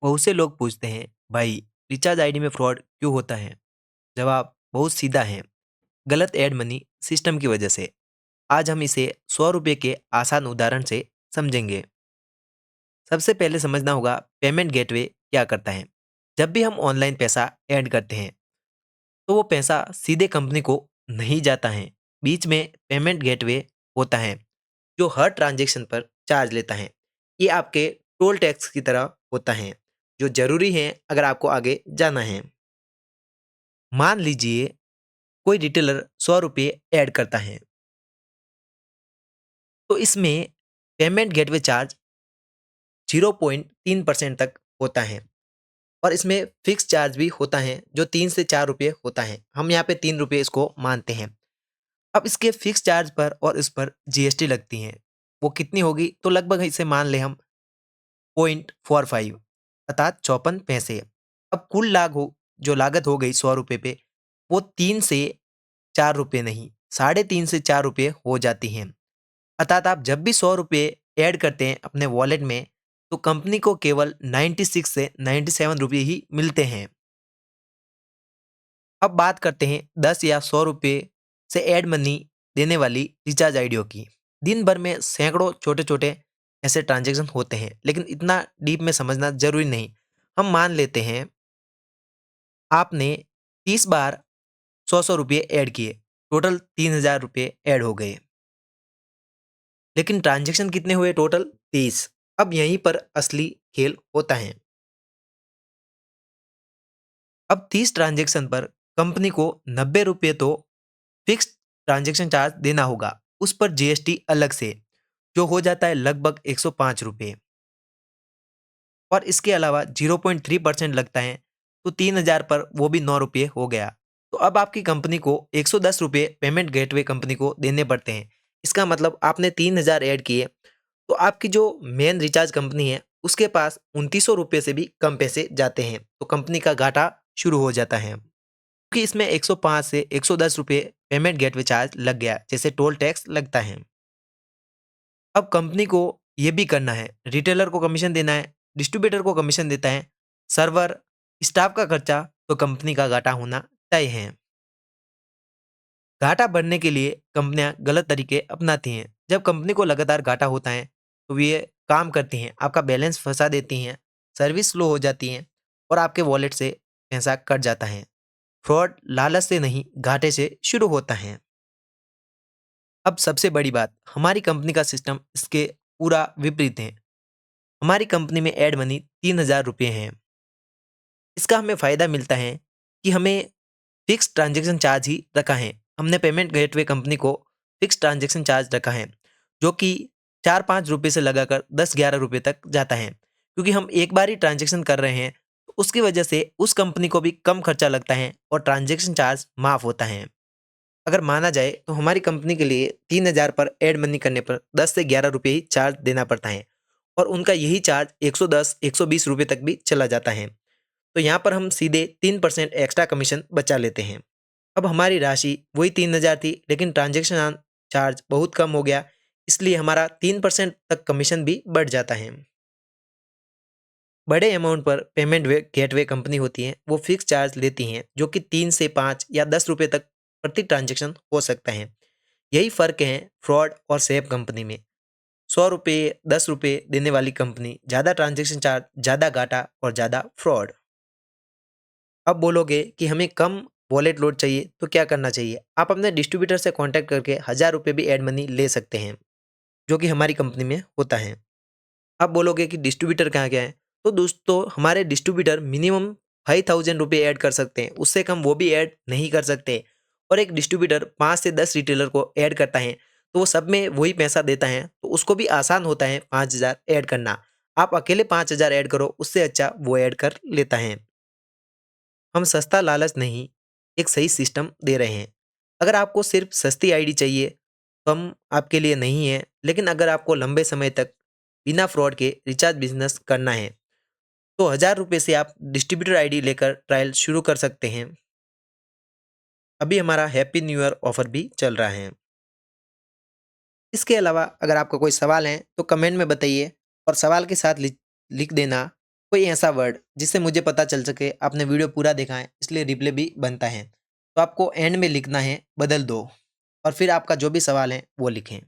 बहुत से लोग पूछते हैं, भाई रिचार्ज आईडी में फ्रॉड क्यों होता है? जवाब बहुत सीधा है। गलत एड मनी सिस्टम की वजह से। आज हम इसे 100 रुपये के आसान उदाहरण से समझेंगे। सबसे पहले समझना होगा पेमेंट गेटवे क्या करता है। जब भी हम ऑनलाइन पैसा ऐड करते हैं तो वो पैसा सीधे कंपनी को नहीं जाता है। बीच में पेमेंट गेटवे होता है जो हर ट्रांजेक्शन पर चार्ज लेता है। ये आपके टोल टैक्स की तरह होता है जो जरूरी है अगर आपको आगे जाना है। मान लीजिए कोई रिटेलर 100 रुपये ऐड करता है तो इसमें पेमेंट गेटवे चार्ज 0.3% तक होता है और इसमें फिक्स चार्ज भी होता है जो 3 से 4 रुपये होता है। हम यहाँ पे 3 रुपये इसको मानते हैं। अब इसके फिक्स चार्ज पर और इस पर जीएसटी लगती है। वो कितनी होगी तो लगभग इसे मान ले हम 0.45 अर्थात 54 पैसे। अब कुल जो लागत हो गई 100 रुपये पे वो 3 से 4 रुपये नहीं 3.5 से 4 रुपये हो जाती हैं। अर्थात आप जब भी 100 रुपये ऐड करते हैं अपने वॉलेट में तो कंपनी को केवल 96 से 97 रुपये ही मिलते हैं। अब बात करते हैं 10 या 100 रुपये से ऐड मनी देने वाली रिचार्ज आईडियो की। दिन भर में सैकड़ों छोटे छोटे ऐसे ट्रांजेक्शन होते हैं लेकिन इतना डीप में समझना जरूरी नहीं। हम मान लेते हैं आपने 30 बार 100 रुपये ऐड किए, टोटल 3000 रुपये ऐड हो गए, लेकिन ट्रांजैक्शन कितने हुए टोटल 30। अब यहीं पर असली खेल होता है। अब 30 ट्रांजैक्शन पर कंपनी को 90 रुपये तो फिक्स ट्रांजैक्शन चार्ज देना होगा, उस पर जीएसटी अलग से जो हो जाता है लगभग 105 रुपये और इसके अलावा 0.3% लगता है तो 3000 पर वो भी 9 रुपये हो गया। तो अब आपकी कंपनी को 110 रुपये पेमेंट गेटवे कंपनी को देने पड़ते हैं। इसका मतलब आपने 3000 ऐड किए तो आपकी जो मेन रिचार्ज कंपनी है उसके पास 2900 रुपये से भी कम पैसे जाते हैं तो कंपनी का घाटा शुरू हो जाता है क्योंकि इसमें 105 से 110 रुपये पेमेंट गेटवे चार्ज लग गया जैसे टोल टैक्स लगता है। अब कंपनी को ये भी करना है, रिटेलर को कमीशन देना है, डिस्ट्रीब्यूटर को कमीशन देता है, सर्वर, स्टाफ का खर्चा, तो कंपनी का घाटा होना तय है। घाटा बढ़ने के लिए कंपनियां गलत तरीके अपनाती हैं। जब कंपनी को लगातार घाटा होता है तो ये काम करती हैं, आपका बैलेंस फंसा देती हैं, सर्विस स्लो हो जाती है और आपके वॉलेट से पैसा कट जाता है। फ्रॉड लालच से नहीं घाटे से शुरू होता है। अब सबसे बड़ी बात, हमारी कंपनी का सिस्टम इसके पूरा विपरीत है। हमारी कंपनी में एड मनी 3000 रुपये है। इसका हमें फ़ायदा मिलता है कि हमें फिक्स ट्रांजैक्शन चार्ज ही रखा है। हमने पेमेंट गेटवे कंपनी को फिक्स ट्रांजैक्शन चार्ज रखा है जो कि 4-5 रुपये से लगाकर 10-11 रुपये तक जाता है। क्योंकि हम एक बार ही ट्रांजैक्शन कर रहे हैं तो उसकी वजह से उस कंपनी को भी कम खर्चा लगता है और ट्रांजैक्शन चार्ज माफ़ होता है। अगर माना जाए तो हमारी कंपनी के लिए 3000 पर एड मनी करने पर 10 से 11 रुपये ही चार्ज देना पड़ता है और उनका यही चार्ज 110-120 रुपये तक भी चला जाता है। तो यहाँ पर हम सीधे 3% एक्स्ट्रा कमीशन बचा लेते हैं। अब हमारी राशि वही 3000 थी लेकिन ट्रांजैक्शन चार्ज बहुत कम हो गया, इसलिए हमारा 3% तक कमीशन भी बढ़ जाता है। बड़े अमाउंट पर पेमेंट गेटवे कंपनी होती है वो फिक्स चार्ज लेती हैं जो कि 3 से 5 या 10 रुपये तक प्रति ट्रांजैक्शन हो सकता है। यही फ़र्क है फ्रॉड और सेफ कंपनी में। 100 रुपये 10 रुपये देने वाली कंपनी ज़्यादा ट्रांजैक्शन चार्ज, ज़्यादा घाटा और ज़्यादा फ्रॉड। अब बोलोगे कि हमें कम वॉलेट लोड चाहिए तो क्या करना चाहिए? आप अपने डिस्ट्रीब्यूटर से कॉन्टैक्ट करके 1000 रुपये भी एड मनी ले सकते हैं जो कि हमारी कंपनी में होता है। आप बोलोगे कि डिस्ट्रीब्यूटर कहाँ क्या है? तो दोस्तों हमारे डिस्ट्रीब्यूटर मिनिमम 5000 रुपये ऐड कर सकते हैं, उससे कम वो भी ऐड नहीं कर सकते। और एक डिस्ट्रीब्यूटर 5 से 10 रिटेलर को ऐड करता है तो वो सब में वही पैसा देता है तो उसको भी आसान होता है 5000 ऐड करना। आप अकेले 5000 ऐड करो उससे अच्छा वो ऐड कर लेता है। हम सस्ता लालच नहीं, एक सही सिस्टम दे रहे हैं। अगर आपको सिर्फ सस्ती आईडी चाहिए तो हम आपके लिए नहीं है, लेकिन अगर आपको लंबे समय तक बिना फ्रॉड के रिचार्ज बिजनेस करना है तो 1000 रुपये से आप डिस्ट्रीब्यूटर आईडी लेकर ट्रायल शुरू कर सकते हैं। अभी हमारा हैप्पी न्यू ईयर ऑफर भी चल रहा है। इसके अलावा अगर आपका कोई सवाल है तो कमेंट में बताइए और सवाल के साथ लिख देना कोई ऐसा वर्ड जिससे मुझे पता चल सके आपने वीडियो पूरा देखा है, इसलिए रिप्ले भी बनता है। तो आपको एंड में लिखना है बदल दो और फिर आपका जो भी सवाल है वो लिखें।